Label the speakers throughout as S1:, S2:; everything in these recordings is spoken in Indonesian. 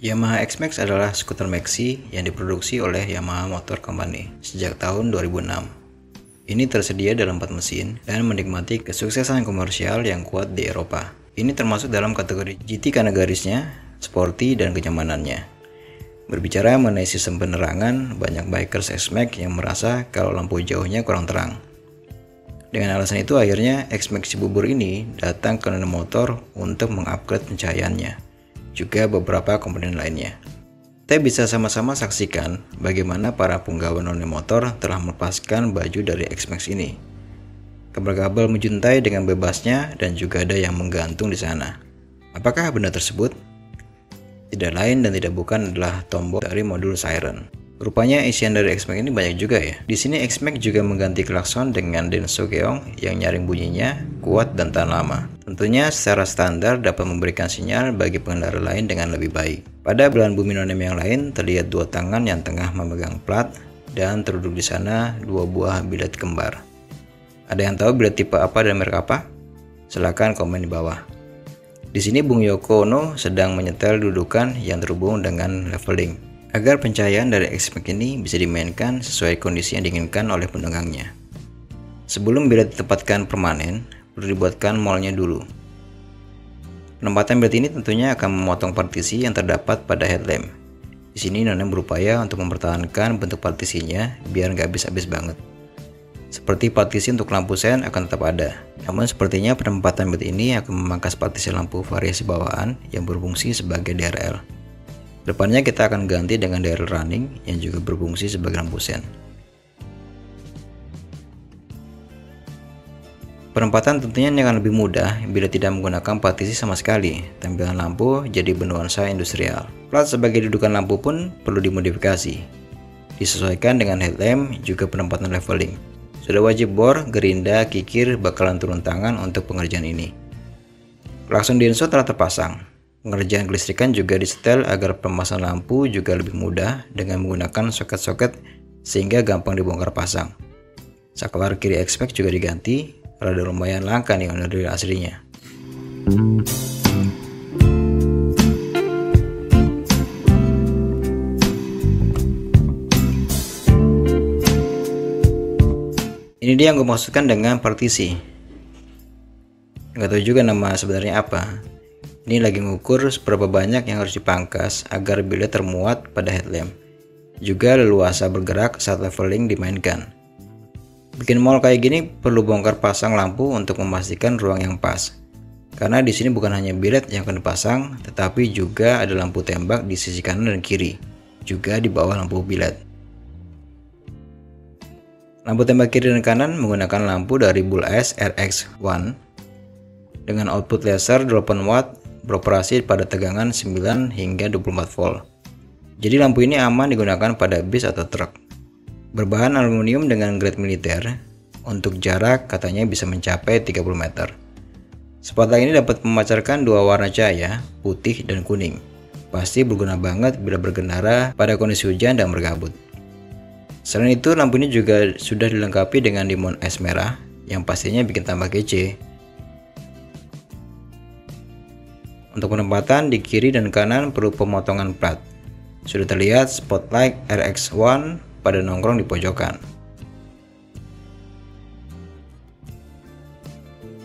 S1: Yamaha X-Max adalah skuter maxi yang diproduksi oleh Yamaha Motor Company sejak tahun 2006. Ini tersedia dalam 4 mesin dan menikmati kesuksesan komersial yang kuat di Eropa. Ini termasuk dalam kategori GT karena garisnya, sporty, dan kenyamanannya. Berbicara mengenai sistem penerangan, banyak bikers X-Max yang merasa kalau lampu jauhnya kurang terang. Dengan alasan itu akhirnya X-Max Cibubur ini datang ke None Motor untuk mengupgrade pencahayaannya, juga beberapa komponen lainnya. Kita bisa sama-sama saksikan bagaimana para penggawa None Motor telah melepaskan baju dari X-Max ini. Kabel-kabel menjuntai dengan bebasnya dan juga ada yang menggantung di sana. Apakah benda tersebut? Tidak lain dan tidak bukan adalah tombol dari modul siren. Rupanya isian dari X-Max ini banyak juga ya. Di sini X-Max juga mengganti klakson dengan Denso Geong yang nyaring bunyinya kuat dan tahan lama. Tentunya secara standar dapat memberikan sinyal bagi pengendara lain dengan lebih baik. Pada belahan bumi None yang lain terlihat dua tangan yang tengah memegang plat dan terduduk di sana dua buah bilet kembar. Ada yang tahu bilet tipe apa dan merek apa? Silahkan komen di bawah. Di sini Bung Yoko Ono sedang menyetel dudukan yang terhubung dengan leveling, agar pencahayaan dari X-Max ini bisa dimainkan sesuai kondisi yang diinginkan oleh penunggangnya. Sebelum bilet ditempatkan permanen, perlu dibuatkan moldnya dulu. Penempatan bilet ini tentunya akan memotong partisi yang terdapat pada headlamp. Di sini None berupaya untuk mempertahankan bentuk partisinya biar nggak habis-habis banget. Seperti partisi untuk lampu sen akan tetap ada, namun sepertinya penempatan bilet ini akan memangkas partisi lampu variasi bawaan yang berfungsi sebagai DRL. Depannya kita akan ganti dengan DRL running yang juga berfungsi sebagai lampu sen. Penempatan tentunya ini akan lebih mudah bila tidak menggunakan partisi sama sekali. Tampilan lampu jadi bernuansa industrial. Plat sebagai dudukan lampu pun perlu dimodifikasi, disesuaikan dengan headlamp juga penempatan leveling. Sudah wajib bor, gerinda, kikir bakalan turun tangan untuk pengerjaan ini. Klakson Denso telah terpasang. Pengerjaan kelistrikan juga disetel agar pemasangan lampu juga lebih mudah dengan menggunakan soket-soket sehingga gampang dibongkar pasang. Saklar kiri X-Max juga diganti, rada lumayan langka nih ondel aslinya. Ini dia yang gue maksudkan dengan partisi. Nggak tahu juga nama sebenarnya apa. Ini lagi ngukur seberapa banyak yang harus dipangkas agar bilet termuat pada headlamp. Juga leluasa bergerak saat leveling dimainkan. Bikin mall kayak gini perlu bongkar pasang lampu untuk memastikan ruang yang pas. Karena di sini bukan hanya bilet yang akan dipasang, tetapi juga ada lampu tembak di sisi kanan dan kiri, juga di bawah lampu bilet. Lampu tembak kiri dan kanan menggunakan lampu dari Bulls RX1 dengan output laser 8 watt beroperasi pada tegangan 9 hingga 24 volt. Jadi lampu ini aman digunakan pada bis atau truk. Berbahan aluminium dengan grade militer, untuk jarak katanya bisa mencapai 30 meter. Spotlight ini dapat memancarkan dua warna cahaya, putih dan kuning. Pasti berguna banget bila berkendara pada kondisi hujan dan berkabut. Selain itu, lampu ini juga sudah dilengkapi dengan dimon es merah yang pastinya bikin tambah kece. Untuk penempatan di kiri dan kanan perlu pemotongan plat. Sudah terlihat spotlight RX1 pada nongkrong di pojokan.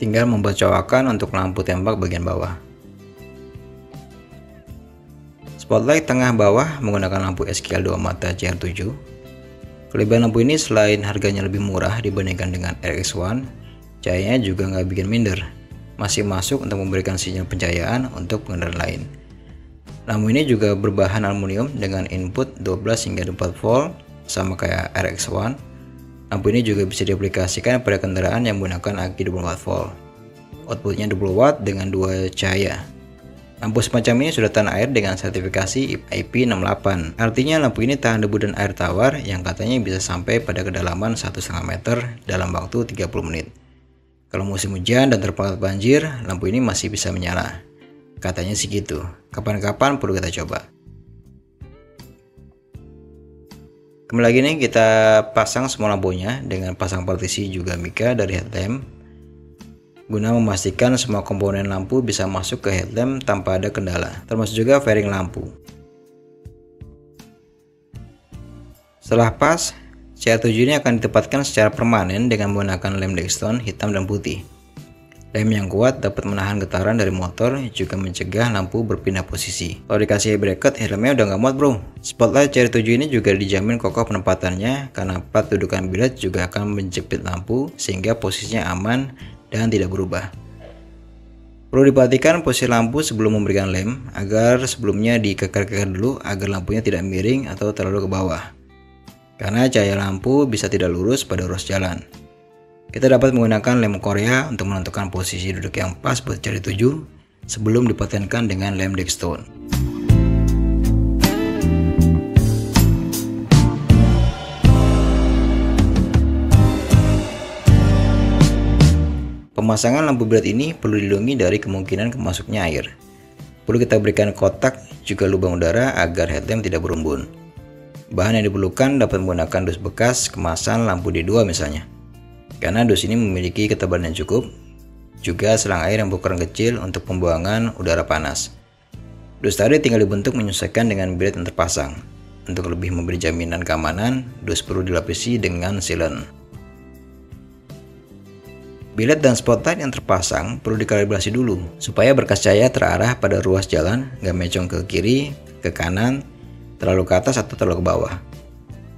S1: Tinggal membuat cowakan untuk lampu tembak bagian bawah. Spotlight tengah bawah menggunakan lampu SKL 2 mata CR7. Kelebihan lampu ini selain harganya lebih murah dibandingkan dengan RX1, cahayanya juga nggak bikin minder. Masih masuk untuk memberikan sinyal pencahayaan untuk pengendara lain. Lampu ini juga berbahan aluminium dengan input 12 hingga 24 volt sama kayak RX1. Lampu ini juga bisa diaplikasikan pada kendaraan yang menggunakan aki 24 volt. Outputnya 20 watt dengan dua cahaya. Lampu semacam ini sudah tahan air dengan sertifikasi IP68. Artinya lampu ini tahan debu dan air tawar yang katanya bisa sampai pada kedalaman 1,5 meter dalam waktu 30 menit. Kalau musim hujan dan terpangkat banjir, lampu ini masih bisa menyala. Katanya sih gitu. Kapan-kapan perlu kita coba. Kembali lagi nih kita pasang semua lampunya dengan pasang partisi juga mika dari headlamp. guna memastikan semua komponen lampu bisa masuk ke headlamp tanpa ada kendala, termasuk juga fairing lampu. Setelah pas, CR7 ini akan ditempatkan secara permanen dengan menggunakan lem Dextone hitam dan putih. Lem yang kuat dapat menahan getaran dari motor, juga mencegah lampu berpindah posisi. Kalau dikasih bracket, helmnya udah nggak muat bro. Spotlight CR7 ini juga dijamin kokoh penempatannya karena plat dudukan biled juga akan menjepit lampu sehingga posisinya aman dan tidak berubah. Perlu diperhatikan posisi lampu sebelum memberikan lem agar sebelumnya dikeker-keker dulu agar lampunya tidak miring atau terlalu ke bawah. Karena cahaya lampu bisa tidak lurus pada ruas jalan. Kita dapat menggunakan lem Korea untuk menentukan posisi duduk yang pas buat CR7 sebelum dipatenkan dengan lem Dextone. Pemasangan lampu biled ini perlu dilindungi dari kemungkinan kemasuknya air. Perlu kita berikan kotak juga lubang udara agar headlamp tidak berumbun. Bahan yang diperlukan dapat menggunakan dus bekas kemasan lampu D2 misalnya. Karena dus ini memiliki ketebalan yang cukup, juga selang air yang berukuran kecil untuk pembuangan udara panas. Dus tadi tinggal dibentuk menyesuaikan dengan biled yang terpasang. Untuk lebih memberi jaminan keamanan, dus perlu dilapisi dengan sealant. Biled dan spotlight yang terpasang perlu dikalibrasi dulu supaya berkas cahaya terarah pada ruas jalan, nggak mencong ke kiri, ke kanan, terlalu ke atas atau terlalu ke bawah.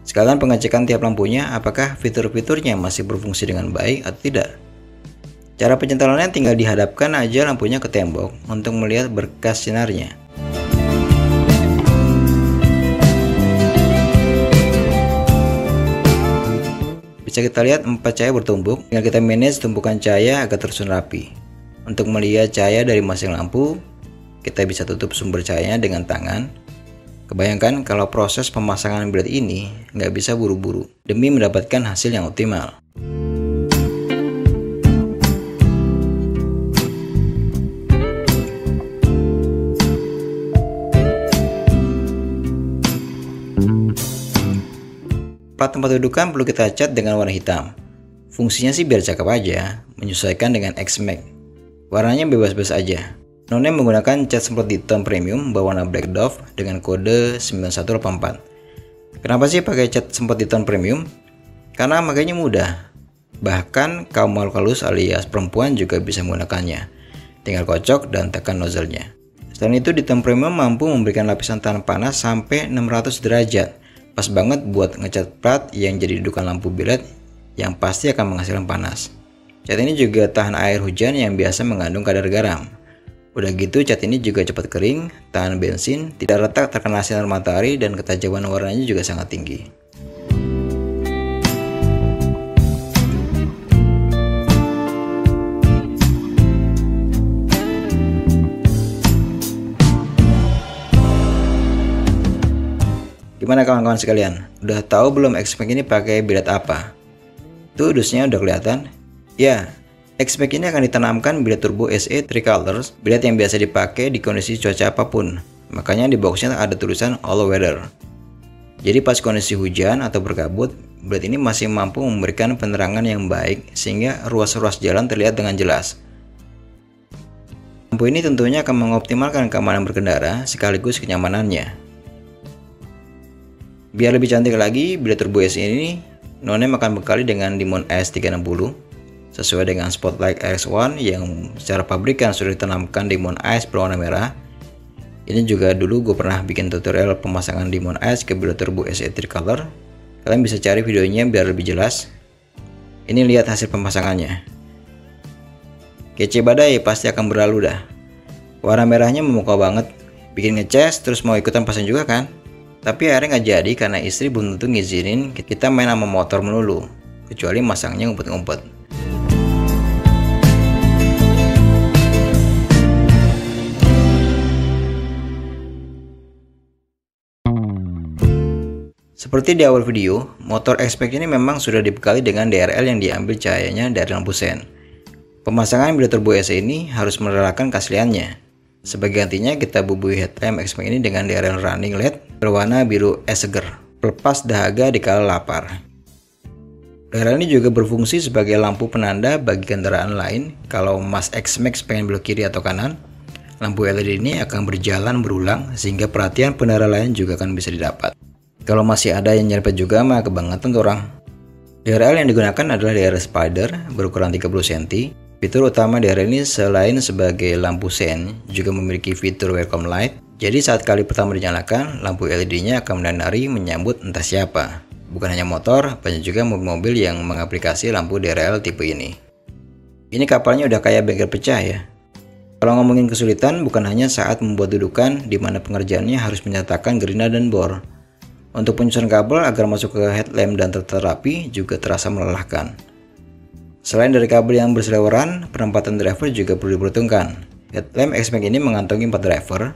S1: Sekalian pengecekan tiap lampunya apakah fitur-fiturnya masih berfungsi dengan baik atau tidak. Cara pencentralannya tinggal dihadapkan aja lampunya ke tembok untuk melihat berkas sinarnya. Bisa kita lihat 4 cahaya bertumpuk, tinggal kita manage tumpukan cahaya agar tersusun rapi. Untuk melihat cahaya dari masing lampu, kita bisa tutup sumber cahayanya dengan tangan. Kebayangkan kalau proses pemasangan biled ini nggak bisa buru-buru demi mendapatkan hasil yang optimal. Plat tempat dudukan perlu kita cat dengan warna hitam. Fungsinya sih biar cakep aja, menyesuaikan dengan X-Max. Warnanya bebas-bebas aja. None menggunakan cat semprot hitam premium berwarna Black Dove dengan kode 9184. Kenapa sih pakai cat semprot hitam premium? Karena makanya mudah. Bahkan kaum makhluk halus alias perempuan juga bisa menggunakannya. Tinggal kocok dan tekan nozzle-nya. Selain itu, hitam premium mampu memberikan lapisan tahan panas sampai 600 derajat. Pas banget buat ngecat plat yang jadi dudukan lampu biled yang pasti akan menghasilkan panas. Cat ini juga tahan air hujan yang biasa mengandung kadar garam. Udah gitu cat ini juga cepat kering, tahan bensin, tidak retak terkena sinar matahari dan ketajaman warnanya juga sangat tinggi. Gimana kawan-kawan sekalian? Udah tahu belum X-Max ini pakai biled apa? Tuh dusnya udah kelihatan? Ya. X-Max ini akan ditanamkan biled turbo SE Tricolors, biled yang biasa dipakai di kondisi cuaca apapun. Makanya di boxnya ada tulisan all weather. Jadi pas kondisi hujan atau berkabut, biled ini masih mampu memberikan penerangan yang baik sehingga ruas-ruas jalan terlihat dengan jelas. Lampu ini tentunya akan mengoptimalkan keamanan berkendara sekaligus kenyamanannya. Biar lebih cantik lagi, biled turbo SE ini None akan bekali dengan dimon AS360 sesuai dengan spotlight RX1 yang secara pabrikan sudah ditanamkan dimon AS berwarna merah. Ini juga dulu gue pernah bikin tutorial pemasangan dimon AS ke biled turbo SE Tricolor. Kalian bisa cari videonya biar lebih jelas. Ini lihat hasil pemasangannya. Kece badai pasti akan berlalu dah. Warna merahnya memukau banget, bikin ngeces terus mau ikutan pasang juga kan? Tapi akhirnya nggak jadi karena istri belum tentu ngizinin kita main sama motor melulu, kecuali masangnya ngumpet-ngumpet. Seperti di awal video, motor X-Max ini memang sudah dibekali dengan DRL yang diambil cahayanya dari lampu sen. Pemasangan biled turbo SE ini harus merelakan keasliannya. Sebagai gantinya kita bubui headlamp X-Max ini dengan DRL running LED berwarna biru es seger, pelepas dahaga dikala lapar. DRL ini juga berfungsi sebagai lampu penanda bagi kendaraan lain. Kalau Mas X-Max pengen belok kiri atau kanan, lampu LED ini akan berjalan berulang sehingga perhatian pengendara lain juga akan bisa didapat. Kalau masih ada yang nyerempet juga mah kebangetan tuh orang. DRL yang digunakan adalah DRL Spider berukuran 30 cm. Fitur utama DRL ini selain sebagai lampu sen, juga memiliki fitur welcome light. Jadi saat kali pertama dinyalakan, lampu LED-nya akan menari menyambut entah siapa. Bukan hanya motor, banyak juga mobil-mobil yang mengaplikasi lampu DRL tipe ini. Ini kapalnya udah kayak bengkel pecah ya. Kalau ngomongin kesulitan, bukan hanya saat membuat dudukan di mana pengerjaannya harus menyatakan gerina dan bor. Untuk penyusunan kabel agar masuk ke headlamp dan terterapi juga terasa melelahkan. Selain dari kabel yang berseliweran, penempatan driver juga perlu diperhitungkan. Headlamp XMAX ini mengantongi 4 driver,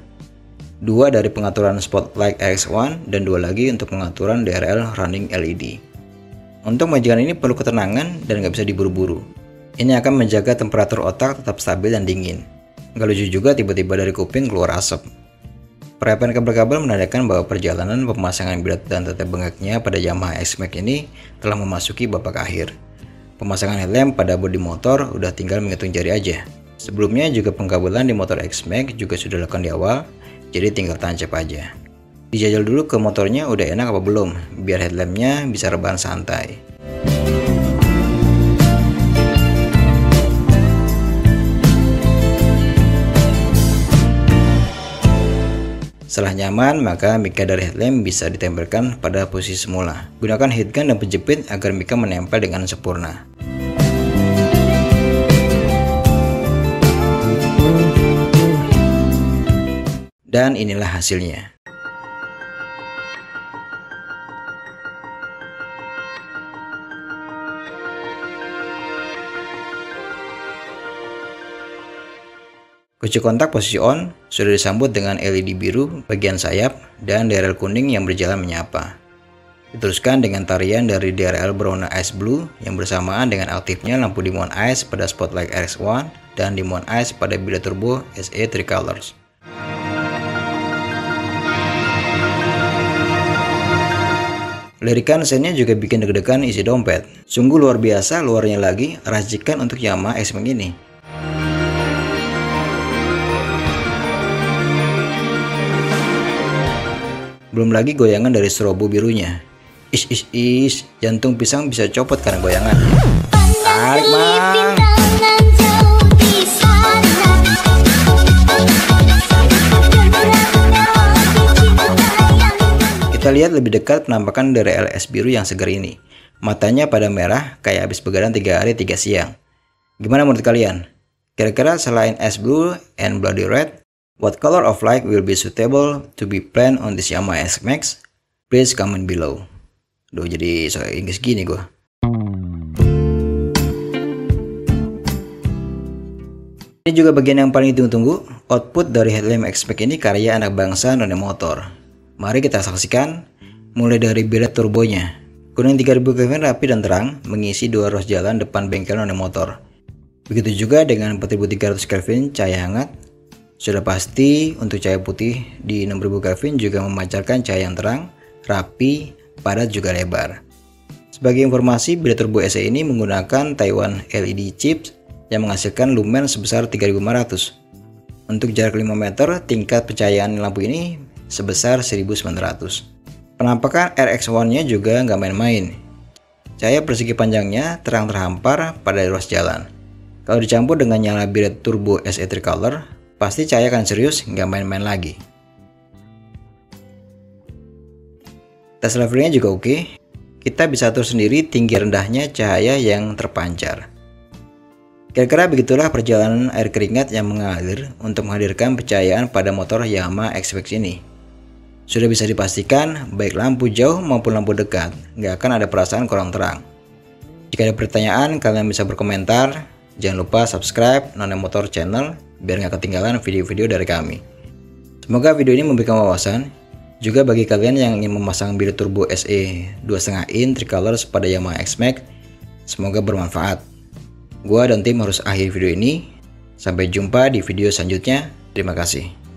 S1: 2 dari pengaturan spotlight RX1 dan 2 lagi untuk pengaturan DRL running LED. Untuk majikan ini perlu ketenangan dan nggak bisa diburu-buru. Ini akan menjaga temperatur otak tetap stabil dan dingin. Nggak lucu juga tiba-tiba dari kuping keluar asap. Perapian kabel-kabel menandakan bahwa perjalanan pemasangan bilet dan tetek bengeknya pada Yamaha XMAX ini telah memasuki babak akhir. Pemasangan headlamp pada bodi motor udah tinggal menghitung jari aja. Sebelumnya juga pengkabelan di motor XMAX juga sudah dilakukan di awal, jadi tinggal tancap aja. Dijajal dulu ke motornya udah enak apa belum, biar headlampnya bisa rebahan santai. Setelah nyaman, maka mika dari headlamp bisa ditempelkan pada posisi semula. Gunakan heat gun dan penjepit agar mika menempel dengan sempurna. Dan inilah hasilnya. Kunci kontak posisi on sudah disambut dengan LED biru bagian sayap dan DRL kuning yang berjalan menyapa. Diteruskan dengan tarian dari DRL berwarna ice blue yang bersamaan dengan aktifnya lampu dimmon ice pada spotlight RX1 dan dimmon ice pada bilet turbo SE Tricolors. Lirikan sennya juga bikin deg-degan isi dompet. Sungguh luar biasa, luarnya lagi racikan untuk Yamaha XMAX ini. Belum lagi goyangan dari strobo birunya. Is, jantung pisang bisa copot karena goyangan. Tarik mang. Kita lihat lebih dekat penampakan dari LS biru yang segar ini. Matanya pada merah kayak habis begadang 3 hari 3 siang. Gimana menurut kalian? Kira-kira selain ice blue and bloody red, what color of light will be suitable to be planned on this Yamaha XMAX? Please comment below. Duh, jadi so Inggris gini gua. Ini juga bagian yang paling ditunggu-tunggu. Output dari headlamp XMAX ini karya anak bangsa none motor. Mari kita saksikan. Mulai dari bilet turbonya. Kuning 3000 Kelvin rapi dan terang mengisi 2 ruas jalan depan bengkel none motor. Begitu juga dengan 4300 Kelvin cahaya hangat. Sudah pasti untuk cahaya putih di 6000 Kelvin juga memancarkan cahaya yang terang, rapi, padat juga lebar. Sebagai informasi, bilet turbo SE ini menggunakan Taiwan LED chips yang menghasilkan lumen sebesar 3500. Untuk jarak 5 meter, tingkat pencahayaan lampu ini sebesar 1900. Penampakan RX1-nya juga nggak main-main. Cahaya persegi panjangnya terang terhampar pada ruas jalan. Kalau dicampur dengan nyala bilet turbo SE Tricolor, pasti cahaya akan serius, nggak main-main lagi. Tes levelnya juga oke. Kita bisa atur sendiri tinggi rendahnya cahaya yang terpancar. Kira-kira begitulah perjalanan air keringat yang mengalir untuk menghadirkan pencahayaan pada motor Yamaha XMAX ini. Sudah bisa dipastikan, baik lampu jauh maupun lampu dekat, nggak akan ada perasaan kurang terang. Jika ada pertanyaan, kalian bisa berkomentar. Jangan lupa subscribe None Motor Channel biar nggak ketinggalan video-video dari kami. Semoga video ini memberikan wawasan. Juga bagi kalian yang ingin memasang bilet turbo SE 2,5 in Tricolors pada Yamaha XMAX, semoga bermanfaat. Gua dan tim harus akhiri video ini. Sampai jumpa di video selanjutnya. Terima kasih.